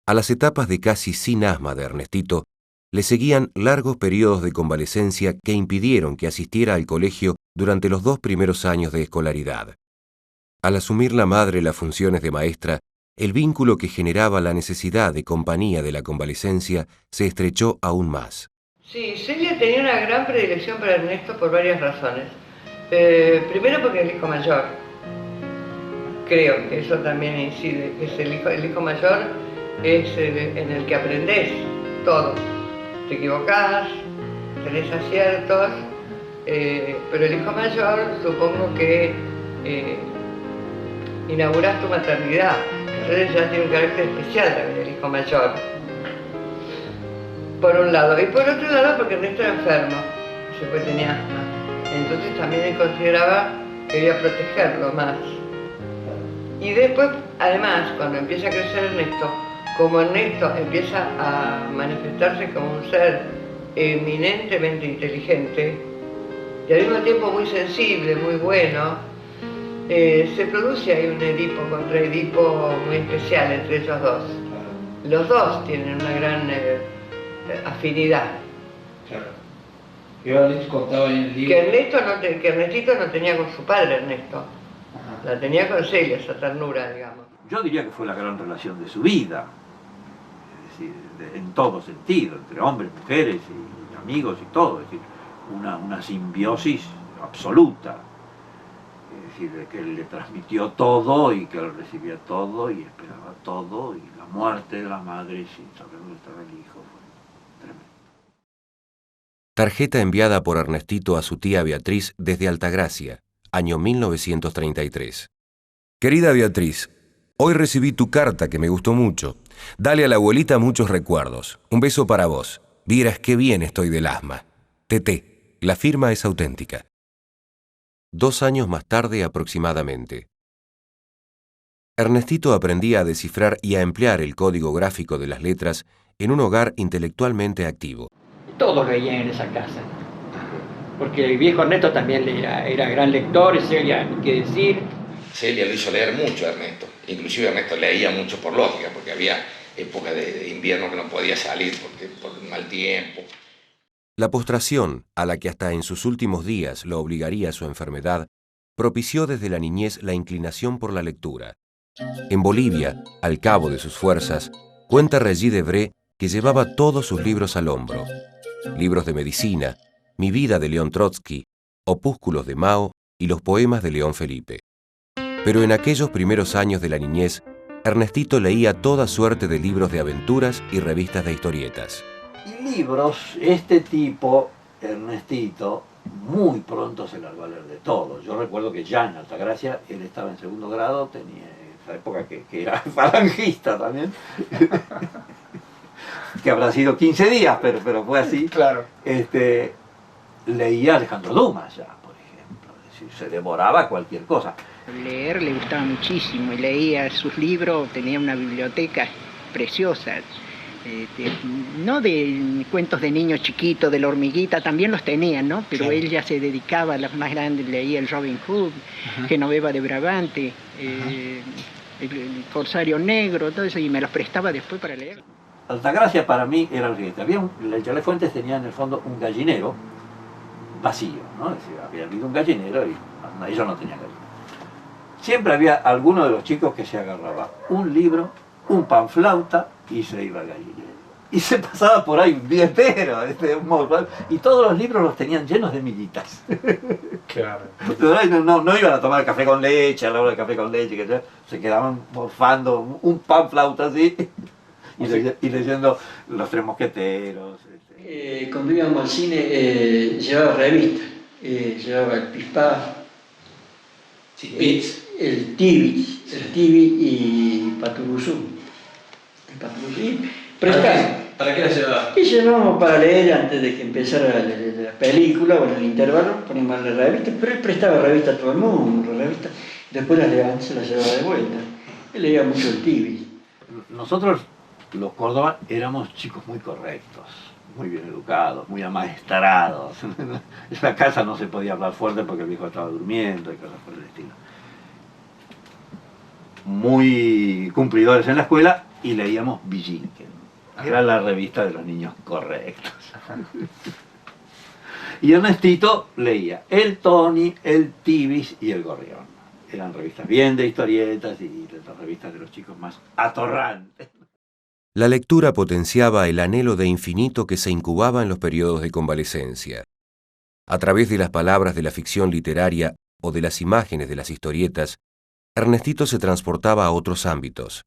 A las etapas de casi sin asma de Ernestito le seguían largos periodos de convalecencia que impidieron que asistiera al colegio durante los 2 primeros años de escolaridad. Al asumir la madre las funciones de maestra, el vínculo que generaba la necesidad de compañía de la convalecencia se estrechó aún más. Sí, Celia tenía una gran predilección para Ernesto por varias razones. Primero porque es el hijo mayor. Creo que eso también incide, que es el hijo mayor es en el que aprendes todo. Te equivocás, tenés aciertos, pero el hijo mayor supongo que inaugurás tu maternidad. Entonces ya tiene un carácter especial también el hijo mayor. Por un lado. Y por otro lado porque Ernesto era enfermo, después tenía asma. Entonces también él consideraba que quería protegerlo más. Y después, además, cuando empieza a crecer Ernesto, como Ernesto empieza a manifestarse como un ser eminentemente inteligente y al mismo tiempo muy sensible, muy bueno, se produce ahí un Edipo contra Edipo muy especial entre ellos dos. Los dos tienen una gran afinidad. Claro. Yo les contaba en el libro Que Ernestito no tenía con su padre, Ernesto. Ajá. La tenía con Celia, esa ternura, digamos. Yo diría que fue la gran relación de su vida, es decir, en todo sentido, entre hombres, mujeres y amigos y todo, es decir, una simbiosis absoluta, es decir, de que él le transmitió todo y que él recibía todo y esperaba todo, y la muerte de la madre sin saber dónde estaba el hijo fue tremendo. Tarjeta enviada por Ernestito a su tía Beatriz desde Altagracia, año 1933. Querida Beatriz, hoy recibí tu carta que me gustó mucho. Dale a la abuelita muchos recuerdos. Un beso para vos. Vieras qué bien estoy del asma. Teté, la firma es auténtica. 2 años más tarde aproximadamente. Ernestito aprendía a descifrar y a emplear el código gráfico de las letras en un hogar intelectualmente activo. Todos leían en esa casa, porque el viejo Ernesto también era gran lector, Celia, ni qué decir. Celia lo hizo leer mucho a Ernesto, inclusive Ernesto leía mucho por lógica, porque había épocas de invierno que no podía salir por el mal tiempo. La postración, a la que hasta en sus últimos días lo obligaría su enfermedad, propició desde la niñez la inclinación por la lectura. En Bolivia, al cabo de sus fuerzas, cuenta Regis Debray que llevaba todos sus libros al hombro. Libros de medicina, Mi vida de León Trotsky, opúsculos de Mao y los poemas de León Felipe. Pero en aquellos primeros años de la niñez, Ernestito leía toda suerte de libros de aventuras y revistas de historietas. Y libros, este tipo, Ernestito, muy pronto se largó a leer de todo. Yo recuerdo que ya en Altagracia, él estaba en 2º grado, tenía esa época que era falangista también, que habrá sido 15 días, pero fue así. Claro. Leía a Alejandro Dumas ya, por ejemplo, es decir, se devoraba cualquier cosa. Leer le gustaba muchísimo y leía sus libros, tenía una biblioteca preciosa. No de cuentos de niños chiquitos, de la hormiguita, también los tenía, ¿no? Pero él ya se dedicaba a los más grandes, leía el Robin Hood, Genoveva de Brabante, el Corsario Negro, todo eso, y me los prestaba después para leer. Altagracia para mí era lo siguiente, el Chalet Fuentes tenía en el fondo un gallinero vacío, ¿no? Es decir, había habido un gallinero y ellos no tenían gallinero. Siempre había alguno de los chicos que se agarraba un libro, un panflauta y se iba al gallinero. Y se pasaba por ahí un día entero, y todos los libros los tenían llenos de miguitas. Claro. No iban a tomar café con leche, a la hora del café con leche, que se quedaban morfando un panflauta así y leyendo Los Tres Mosqueteros. Cuando íbamos al cine llevaba revistas, llevaba el Pispá, el Tibi y Paturuzú. ¿Para qué la llevaba? Y llevábamos para leer antes de que empezara la película, o en el intervalo, poníamos la revista, pero él prestaba revistas a todo el mundo, después las levantaba, se las llevaba de vuelta. Él leía mucho el Tibi. Nosotros, los Córdoba, éramos chicos muy correctos, muy bien educados, muy amaestrados. En la casa no se podía hablar fuerte porque el viejo estaba durmiendo y cosas por el estilo. Muy cumplidores en la escuela y leíamos Villinquen, que era la revista de los niños correctos. Y Ernestito leía el Tony, el Tibis y el Gorrión. Eran revistas bien de historietas y las revistas de los chicos más atorrantes. La lectura potenciaba el anhelo de infinito que se incubaba en los periodos de convalecencia. A través de las palabras de la ficción literaria o de las imágenes de las historietas, Ernestito se transportaba a otros ámbitos: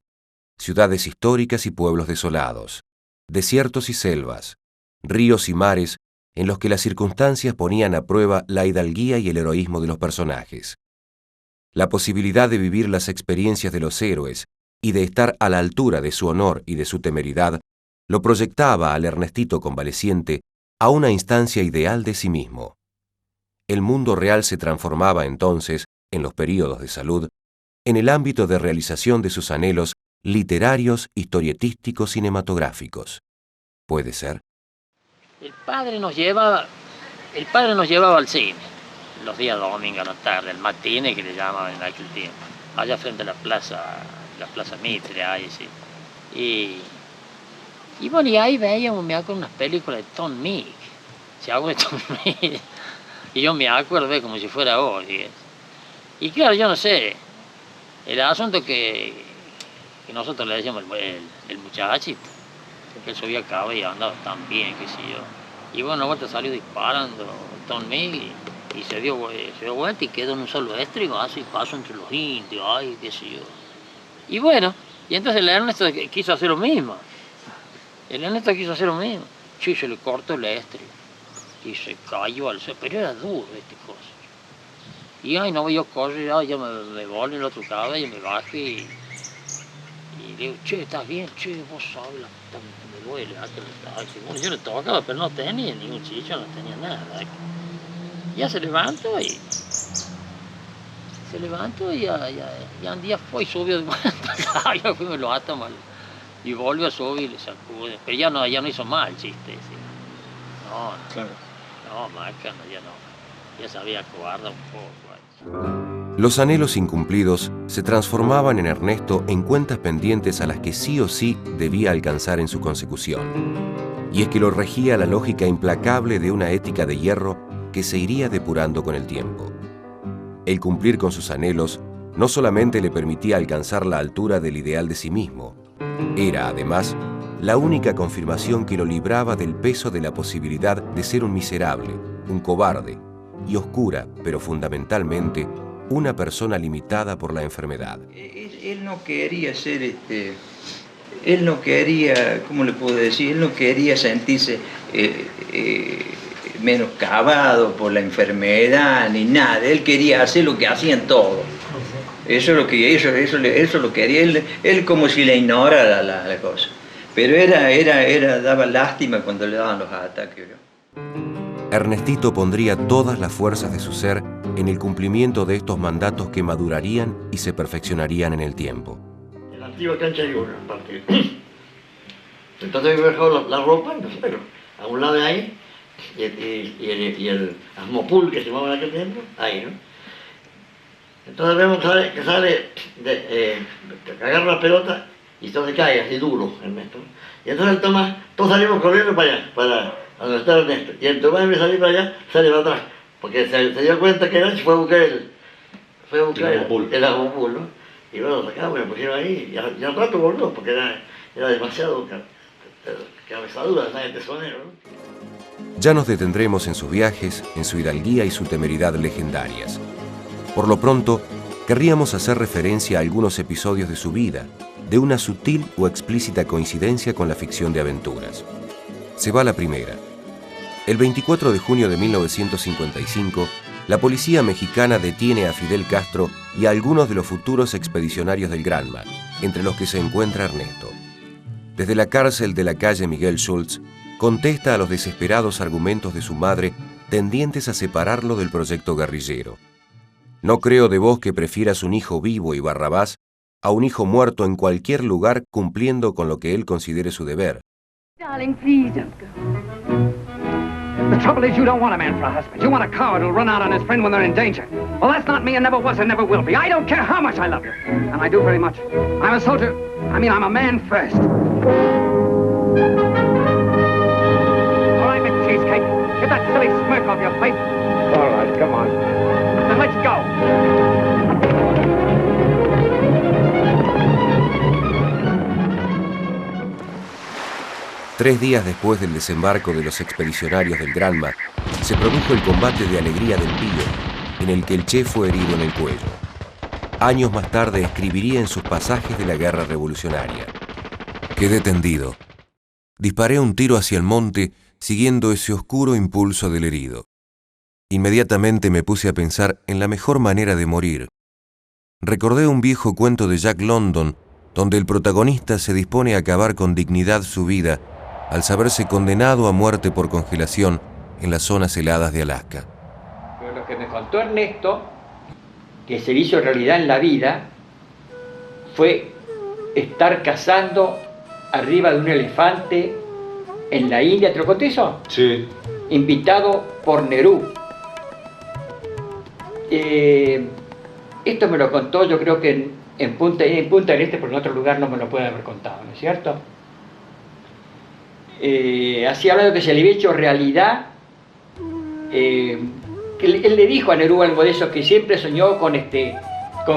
ciudades históricas y pueblos desolados, desiertos y selvas, ríos y mares en los que las circunstancias ponían a prueba la hidalguía y el heroísmo de los personajes. La posibilidad de vivir las experiencias de los héroes y de estar a la altura de su honor y de su temeridad lo proyectaba al Ernestito convaleciente a una instancia ideal de sí mismo. El mundo real se transformaba entonces, en los períodos de salud, en el ámbito de realización de sus anhelos literarios, historietísticos, cinematográficos. ¿Puede ser? El padre nos llevaba al cine, los días domingos a la tarde, el matine que le llamaban en aquel tiempo, allá frente a la plaza Mitre, ahí sí. Y bueno, y ahí veíamos, me acuerdo, unas películas de Tom Mix, si hago de Tom Mix, y yo me acuerdo como si fuera hoy. Y claro, yo no sé, el asunto que nosotros le decíamos el muchachito, porque él subía a cabo y andaba tan bien, qué sé yo. Y bueno, una vuelta salió disparando Tom Mix y se dio vuelta y quedó en un solo estribazo y pasó entre los indios, ay, qué sé yo. Y bueno, y entonces el Ernesto quiso hacer lo mismo. Sí, se le cortó el estribo y se cayó al suelo, pero era duro este cosa. Y ay, no, yo corrí, yo me volví en el otro cabello, me bajé y le digo, che, ¿estás bien? Che, vos sabés, me duele. Bueno, yo le tocaba, pero no tenía ningún chicho, no tenía nada. Ya se levantó y ya un día fue y subió de vuelta. Ya fuimos los átomos y volvió a subir y le sacó. Pero ya no hizo mal el chiste. ¿Sí? No, Claro. No, Macano, ya no. Ya sabía cobarda un poco. Los anhelos incumplidos se transformaban en Ernesto en cuentas pendientes a las que sí o sí debía alcanzar en su consecución. Y es que lo regía la lógica implacable de una ética de hierro que se iría depurando con el tiempo. El cumplir con sus anhelos no solamente le permitía alcanzar la altura del ideal de sí mismo, era, además, la única confirmación que lo libraba del peso de la posibilidad de ser un miserable, un cobarde y oscura, pero fundamentalmente, una persona limitada por la enfermedad. Él no quería ser, él no quería, ¿cómo le puedo decir? Él no quería sentirse menoscabado por la enfermedad ni nada. Él quería hacer lo que hacían todos. Eso lo quería. Él como si le ignorara la cosa. Pero daba lástima cuando le daban los ataques. Ernestito pondría todas las fuerzas de su ser en el cumplimiento de estos mandatos que madurarían y se perfeccionarían en el tiempo. En la antigua cancha de una parte. Entonces había dejado la ropa, entonces, pero a un lado de ahí, y el Asmopul que se llamaba en aquel tiempo, ahí, ¿no? Entonces vemos que sale, que agarra la pelota y todo se cae así duro, Ernesto. Y entonces el Tomás, todos salimos corriendo para allá, para donde está Ernesto. Y el Tomás, en vez de salir para allá, sale para atrás. Porque se dio cuenta que Nancy fue a buscar el Asmopul, ¿no? Y bueno, lo sacamos y lo pusieron ahí. Y al rato volvió, porque era demasiado cabezadura, de tesonero, ¿no? Ya nos detendremos en sus viajes, en su hidalguía y su temeridad legendarias. Por lo pronto, querríamos hacer referencia a algunos episodios de su vida, de una sutil o explícita coincidencia con la ficción de aventuras. Se va la primera. El 24 de junio de 1955, la policía mexicana detiene a Fidel Castro y a algunos de los futuros expedicionarios del Granma, entre los que se encuentra Ernesto. Desde la cárcel de la calle Miguel Schultz, contesta a los desesperados argumentos de su madre tendientes a separarlo del proyecto guerrillero. No creo de vos que prefieras un hijo vivo y Barrabás a un hijo muerto en cualquier lugar cumpliendo con lo que él considere su deber. Darling, please don't go. The trouble is you don't want a man for a husband. You want a coward who'll run out on his friend when they're in danger. Well, that's not me and never was and never will be. I don't care how much I love you. And I do very much. I'm a soldier. I mean, I'm a man first. All right, Mr. Cheesecake. Get that silly smirk off your face. All right, come on. Then let's go. 3 días después del desembarco de los expedicionarios del Granma, se produjo el combate de Alegría del Pío, en el que el Che fue herido en el cuello. Años más tarde escribiría en sus pasajes de la guerra revolucionaria: quedé tendido. Disparé un tiro hacia el monte, siguiendo ese oscuro impulso del herido. Inmediatamente me puse a pensar en la mejor manera de morir. Recordé un viejo cuento de Jack London, donde el protagonista se dispone a acabar con dignidad su vida al saberse condenado a muerte por congelación en las zonas heladas de Alaska. Pero lo que me contó Ernesto, que se hizo realidad en la vida, fue estar cazando arriba de un elefante en la India. ¿Te lo conté eso? Sí. Invitado por Nehru. Esto me lo contó, yo creo que en Punta del Este, porque en otro lugar no me lo puede haber contado, ¿no es cierto? Así hablando que se le había hecho realidad, él le dijo a Nehru algo de eso, que siempre soñó con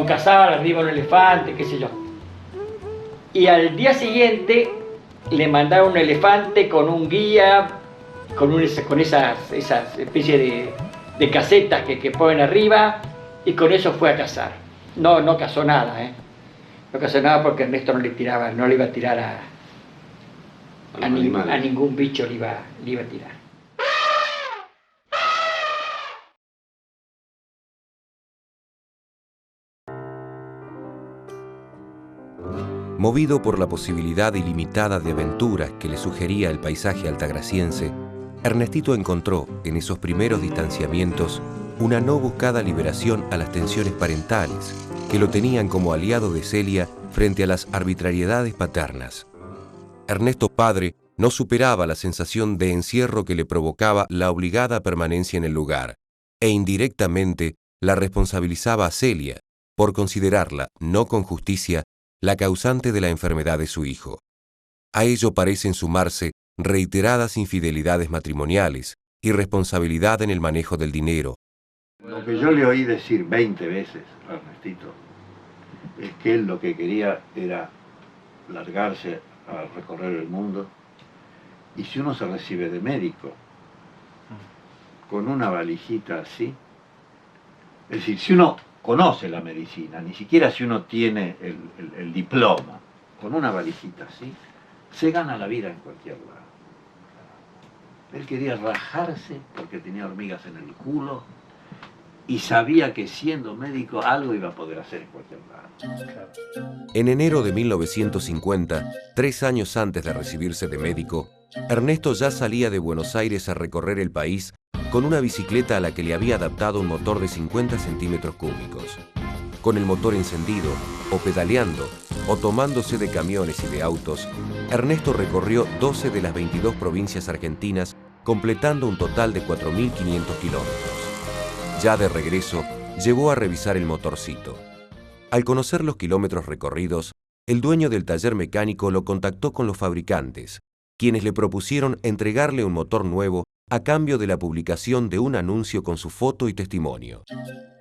cazar arriba de un elefante, qué sé yo. Y al día siguiente le mandaron un elefante con un guía, con esas especie de casetas que ponen arriba, y con eso fue a cazar. No cazó nada, No cazó nada porque Ernesto no le iba a tirar a ningún bicho, le iba a tirar. Movido por la posibilidad ilimitada de aventuras que le sugería el paisaje altagraciense, Ernestito encontró, en esos primeros distanciamientos, una no buscada liberación a las tensiones parentales, que lo tenían como aliado de Celia frente a las arbitrariedades paternas. Ernesto padre no superaba la sensación de encierro que le provocaba la obligada permanencia en el lugar, e indirectamente la responsabilizaba a Celia por considerarla, no con justicia, la causante de la enfermedad de su hijo. A ello parecen sumarse reiteradas infidelidades matrimoniales, irresponsabilidad en el manejo del dinero. Lo que yo le oí decir 20 veces a Ernestito es que él lo que quería era largarse a recorrer el mundo, y si uno se recibe de médico con una valijita así, es decir, si uno conoce la medicina, ni siquiera si uno tiene el diploma, con una valijita así, se gana la vida en cualquier lado. Él quería rajarse porque tenía hormigas en el culo y sabía que siendo médico algo iba a poder hacer en cualquier lado. En enero de 1950, 3 años antes de recibirse de médico, Ernesto ya salía de Buenos Aires a recorrer el país con una bicicleta a la que le había adaptado un motor de 50 centímetros cúbicos. Con el motor encendido, o pedaleando, o tomándose de camiones y de autos, Ernesto recorrió 12 de las 22 provincias argentinas, completando un total de 4.500 kilómetros. Ya de regreso, llegó a revisar el motorcito. Al conocer los kilómetros recorridos, el dueño del taller mecánico lo contactó con los fabricantes, quienes le propusieron entregarle un motor nuevo a cambio de la publicación de un anuncio con su foto y testimonio.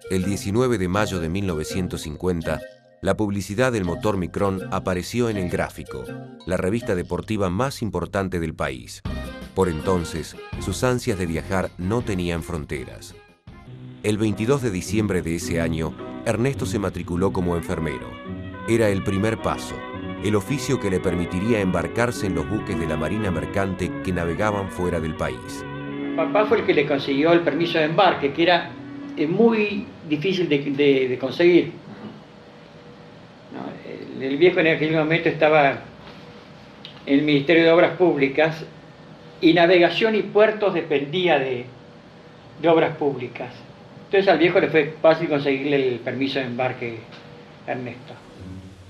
El 19 de mayo de 1950, la publicidad del motor Micrón apareció en El Gráfico, la revista deportiva más importante del país. Por entonces, sus ansias de viajar no tenían fronteras. El 22 de diciembre de ese año, Ernesto se matriculó como enfermero. Era el primer paso, el oficio que le permitiría embarcarse en los buques de la Marina Mercante que navegaban fuera del país. Papá fue el que le consiguió el permiso de embarque, que era muy difícil de conseguir. No, el viejo en aquel momento estaba en el Ministerio de Obras Públicas y Navegación y Puertos dependía de Obras Públicas. Entonces al viejo le fue fácil conseguirle el permiso de embarque a Ernesto.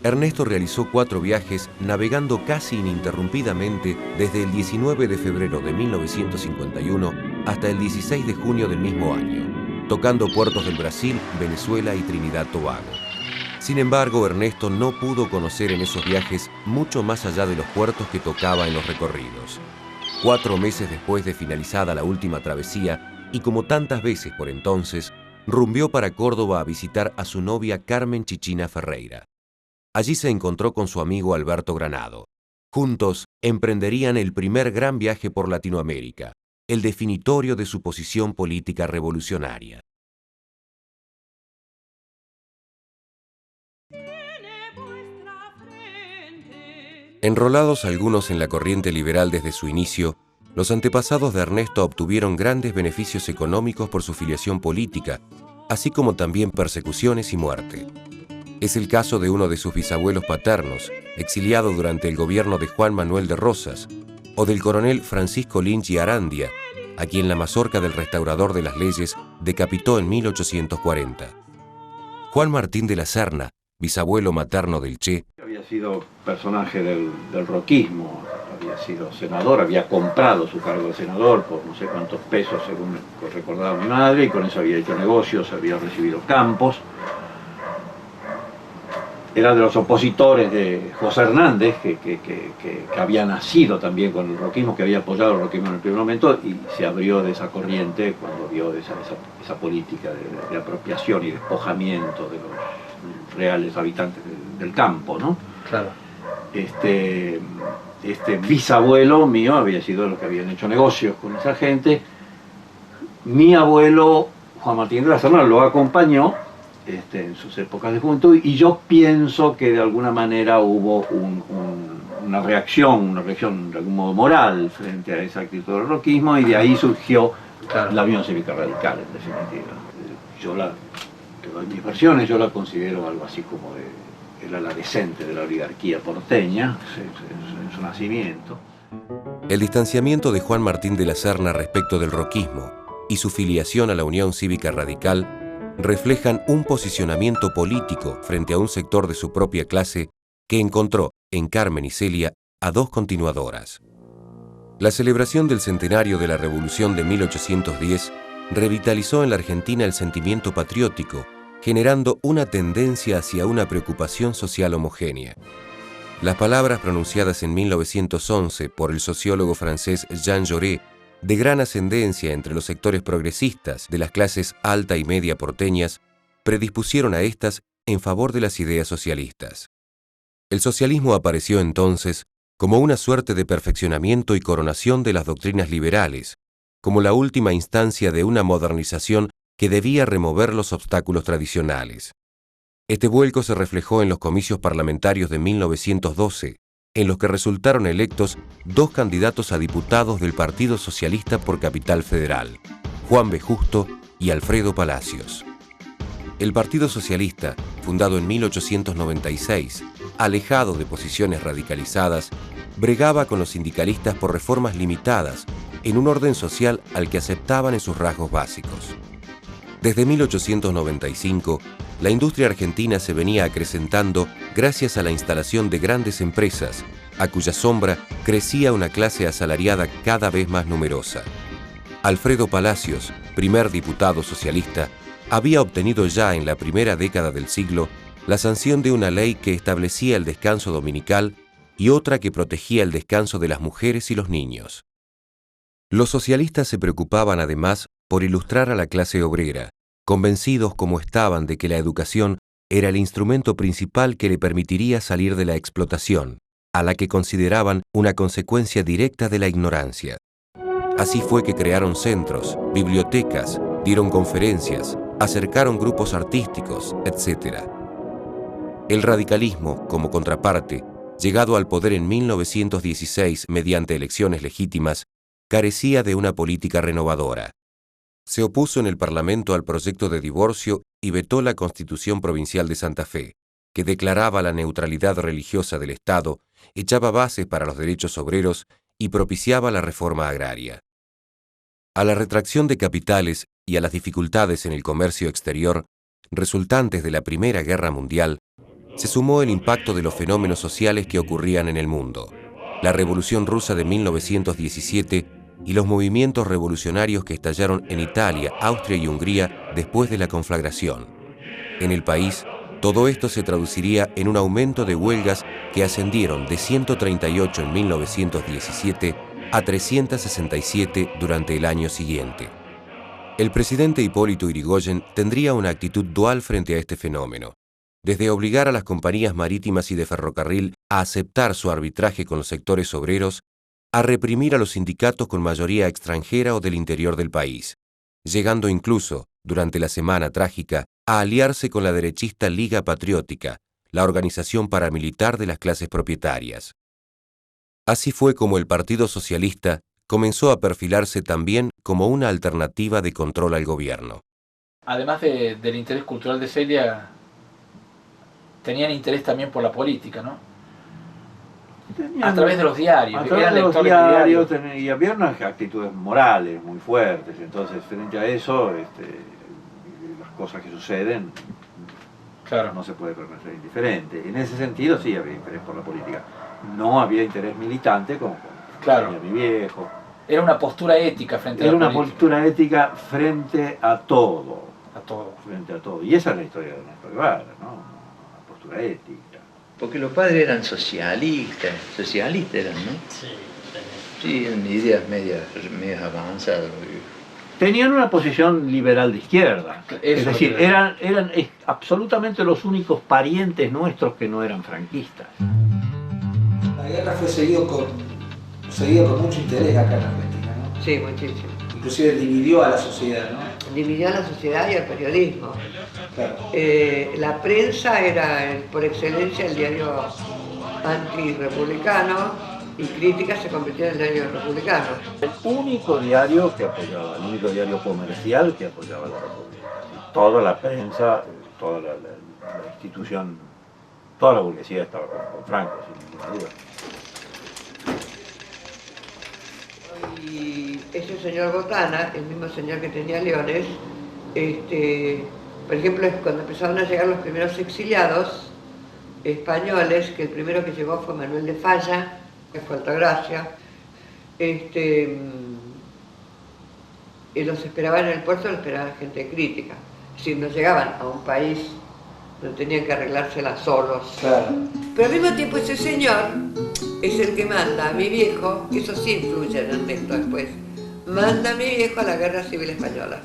Ernesto realizó 4 viajes navegando casi ininterrumpidamente desde el 19 de febrero de 1951 hasta el 16 de junio del mismo año, tocando puertos del Brasil, Venezuela y Trinidad-Tobago. Sin embargo, Ernesto no pudo conocer en esos viajes mucho más allá de los puertos que tocaba en los recorridos. 4 meses después de finalizada la última travesía, y como tantas veces por entonces, rumbió para Córdoba a visitar a su novia Carmen Chichina Ferreira. Allí se encontró con su amigo Alberto Granado. Juntos emprenderían el primer gran viaje por Latinoamérica, el definitorio de su posición política revolucionaria. Enrolados algunos en la corriente liberal desde su inicio, los antepasados de Ernesto obtuvieron grandes beneficios económicos por su filiación política, así como también persecuciones y muerte. Es el caso de uno de sus bisabuelos paternos, exiliado durante el gobierno de Juan Manuel de Rosas, o del coronel Francisco Lynch y Arandia, a quien la mazorca del restaurador de las leyes decapitó en 1840. Juan Martín de la Serna, bisabuelo materno del Che, había sido personaje del roquismo, había sido senador, había comprado su cargo de senador por no sé cuántos pesos, según recordaba mi madre, y con eso había hecho negocios, había recibido campos. Era de los opositores de José Hernández, que había nacido también con el roquismo, que había apoyado el roquismo en el primer momento, y se abrió de esa corriente cuando vio esa política de apropiación y despojamiento de los reales habitantes del campo, ¿no? Claro. Este bisabuelo mío había sido de los que habían hecho negocios con esa gente. Mi abuelo, Juan Martín de la Serna, lo acompañó en sus épocas de juventud, y yo pienso que de alguna manera hubo una reacción de algún modo moral frente a esa actitud del roquismo, y de ahí surgió la Unión Cívica Radical, en definitiva. Te doy mis versiones, yo la considero algo así como el ala decente de la oligarquía porteña, en su nacimiento. El distanciamiento de Juan Martín de la Serna respecto del roquismo y su filiación a la Unión Cívica Radical reflejan un posicionamiento político frente a un sector de su propia clase que encontró en Carmen y Celia a dos continuadoras. La celebración del centenario de la Revolución de 1810 revitalizó en la Argentina el sentimiento patriótico, generando una tendencia hacia una preocupación social homogénea. Las palabras pronunciadas en 1911 por el sociólogo francés Jean Jaurès, de gran ascendencia entre los sectores progresistas de las clases alta y media porteñas, predispusieron a estas en favor de las ideas socialistas. El socialismo apareció entonces como una suerte de perfeccionamiento y coronación de las doctrinas liberales, como la última instancia de una modernización que debía remover los obstáculos tradicionales. Este vuelco se reflejó en los comicios parlamentarios de 1912, en los que resultaron electos dos candidatos a diputados del Partido Socialista por Capital Federal, Juan B. Justo y Alfredo Palacios. El Partido Socialista, fundado en 1896, alejado de posiciones radicalizadas, bregaba con los sindicalistas por reformas limitadas en un orden social al que aceptaban en sus rasgos básicos. Desde 1895, la industria argentina se venía acrecentando gracias a la instalación de grandes empresas, a cuya sombra crecía una clase asalariada cada vez más numerosa. Alfredo Palacios, primer diputado socialista, había obtenido ya en la primera década del siglo la sanción de una ley que establecía el descanso dominical y otra que protegía el descanso de las mujeres y los niños. Los socialistas se preocupaban además por ilustrar a la clase obrera, convencidos como estaban de que la educación era el instrumento principal que le permitiría salir de la explotación, a la que consideraban una consecuencia directa de la ignorancia. Así fue que crearon centros, bibliotecas, dieron conferencias, acercaron grupos artísticos, etc. El radicalismo, como contraparte, llegado al poder en 1916 mediante elecciones legítimas, carecía de una política renovadora. Se opuso en el Parlamento al proyecto de divorcio y vetó la Constitución Provincial de Santa Fe, que declaraba la neutralidad religiosa del Estado, echaba bases para los derechos obreros y propiciaba la reforma agraria. A la retracción de capitales y a las dificultades en el comercio exterior, resultantes de la Primera Guerra Mundial, se sumó el impacto de los fenómenos sociales que ocurrían en el mundo. La Revolución Rusa de 1917 y los movimientos revolucionarios que estallaron en Italia, Austria y Hungría después de la conflagración. En el país, todo esto se traduciría en un aumento de huelgas que ascendieron de 138 en 1917 a 367 durante el año siguiente. El presidente Hipólito Yrigoyen tendría una actitud dual frente a este fenómeno, desde obligar a las compañías marítimas y de ferrocarril a aceptar su arbitraje con los sectores obreros, a reprimir a los sindicatos con mayoría extranjera o del interior del país, llegando incluso, durante la Semana Trágica, a aliarse con la derechista Liga Patriótica, la organización paramilitar de las clases propietarias. Así fue como el Partido Socialista comenzó a perfilarse también como una alternativa de control al gobierno. Además del interés cultural de Celia, tenían interés también por la política, ¿no? A través de los diarios. A través de los diarios y había unas actitudes morales muy fuertes, entonces frente a eso, las cosas que suceden, claro, no se puede permanecer indiferente. En ese sentido sí había interés por la política. No había interés militante como tenía mi viejo. Era una postura ética frente a la política. Era una postura ética frente a todo. A todo. Frente a todo. Y esa es la historia de Ernesto Guevara, ¿no? Una postura ética. Porque los padres eran socialistas eran, ¿no? Sí. Sí, en ideas medias avanzadas. Tenían una posición liberal de izquierda. Es decir, eran absolutamente los únicos parientes nuestros que no eran franquistas. La guerra fue seguida con mucho interés acá en Argentina, ¿no? Sí, muchísimo. Inclusive dividió a la sociedad, ¿no? Dividió a la sociedad y al periodismo. Claro. La prensa era por excelencia el diario antirrepublicano y Crítica se convirtió en el diario republicano. El único diario que apoyaba, el único diario comercial que apoyaba a la República. Toda la prensa, toda la institución, toda la burguesía estaba con Franco, sin ninguna duda. Y ese señor Botana, el mismo señor que tenía Leones, por ejemplo, cuando empezaron a llegar los primeros exiliados españoles, que el primero que llegó fue Manuel de Falla, que fue Altagracia, y los esperaban en el puerto, los esperaban gente crítica. Es decir, no llegaban a un país donde tenían que arreglárselas solos. Claro. Pero al mismo tiempo ese señor es el que manda a mi viejo, y eso sí influye en Ernesto después, manda a mi viejo a la Guerra Civil Española,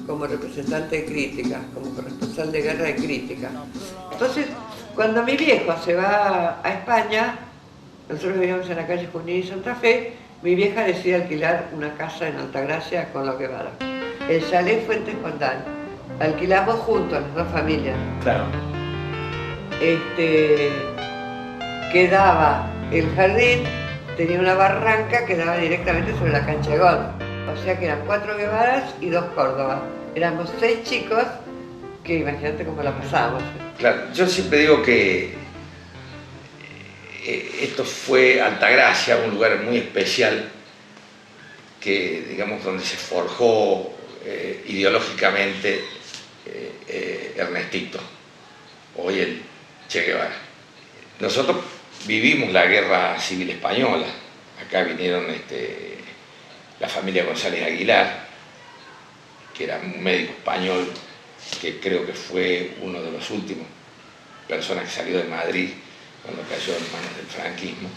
como representante de Crítica, como corresponsal de guerra de Crítica. Entonces, cuando mi viejo se va a España, nosotros vivíamos en la calle Junín y Santa Fe, mi vieja decide alquilar una casa en Altagracia con los Guevara. El chalet Fuentes Condal. Alquilamos juntos, las dos familias. Claro. Quedaba el jardín, tenía una barranca que daba directamente sobre la cancha de golf. O sea que eran 4 Guevaras y 2 Córdoba. Éramos 6 chicos que imagínate cómo la pasábamos. Claro, yo siempre digo que esto fue Altagracia, un lugar muy especial que, digamos, donde se forjó ideológicamente Ernestito, hoy el Che Guevara. Nosotros vivimos la Guerra Civil Española. Acá vinieron la familia González Aguilar, que era un médico español que creo que fue uno de los últimos personas que salió de Madrid cuando cayó en manos del franquismo.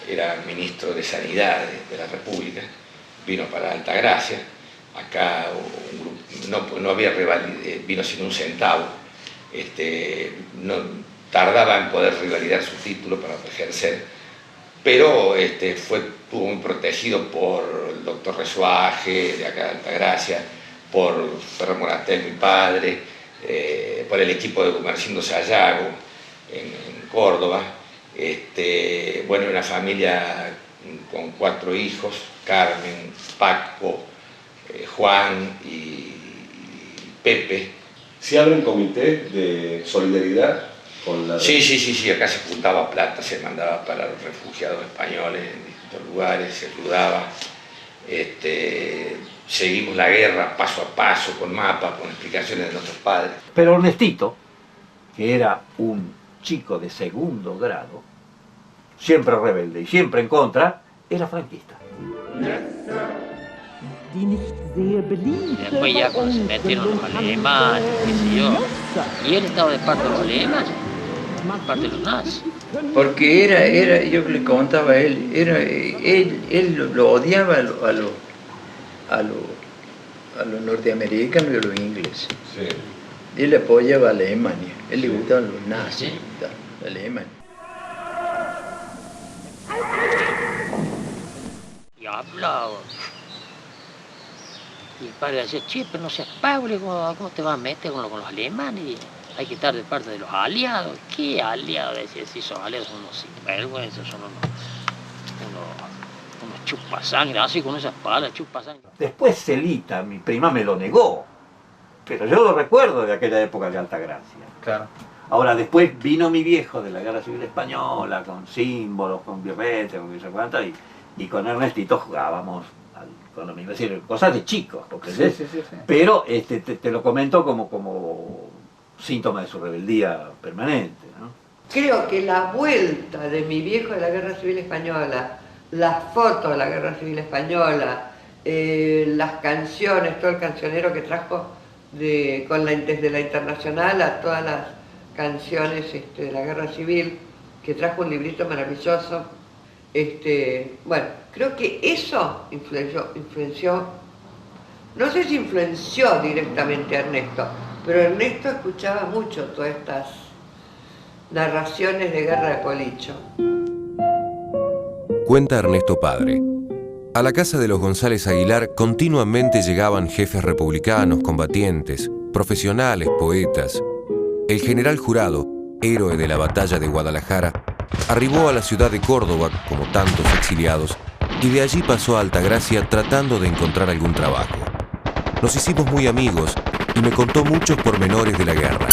Era ministro de Sanidad de la República, vino para Altagracia. Acá un grupo, no había rivalidad, vino sin un centavo, no tardaba en poder revalidar su título para ejercer, pero estuvo muy protegido por el doctor Resuaje de acá de Altagracia, por Ferrer Moratel, mi padre, por el equipo de Gumercindo Sayago en Córdoba. Bueno, una familia con 4 hijos, Carmen, Paco, Juan y Pepe. ¿Se abren comités de solidaridad con la...? Sí, acá se juntaba plata, se mandaba para los refugiados españoles en distintos lugares, se ayudaba. Seguimos la guerra paso a paso, con mapas, con explicaciones de nuestros padres. Pero Ernestito, que era un chico de segundo grado, siempre rebelde y siempre en contra, era franquista. Después ya cuando se metieron los alemanes, qué sé yo, y él estaba de parte de los alemanes, de parte de los nazis. Porque yo le contaba a él, él lo odiaba a los norteamericanos y a los ingleses. Sí. Él apoyaba a Alemania, él le gustaban los nazis, la Alemania. Y hablaba. Y el padre decía, che, pero no seas pobre, ¿cómo te vas a meter con los alemanes? Hay que estar de parte de los aliados. ¿Qué aliados? Decía, si esos aliados son unos sinvergüenzas, son unos chupasangre, así con esas palabras, chupasangre. Después Celita, mi prima, me lo negó, pero yo lo recuerdo de aquella época de Altagracia. Claro. Ahora, después vino mi viejo de la Guerra Civil Española, con símbolos, con birretes, con qué sé cuánto, y con Ernestito jugábamos, cuando me iba a decir, cosas de chicos, porque Sí. pero te lo comento como síntoma de su rebeldía permanente, ¿no? Creo que la vuelta de mi viejo de la Guerra Civil Española, las fotos de la Guerra Civil Española, las canciones, todo el cancionero que trajo desde la Internacional a todas las canciones de la Guerra Civil, que trajo un librito maravilloso. Bueno, creo que eso influenció, no sé si influenció directamente a Ernesto, pero Ernesto escuchaba mucho todas estas narraciones de guerra de Policho. Cuenta Ernesto padre. A la casa de los González Aguilar continuamente llegaban jefes republicanos, combatientes, profesionales, poetas. El general Jurado, héroe de la batalla de Guadalajara, arribó a la ciudad de Córdoba, como tantos exiliados, y de allí pasó a Altagracia tratando de encontrar algún trabajo. Nos hicimos muy amigos y me contó muchos pormenores de la guerra.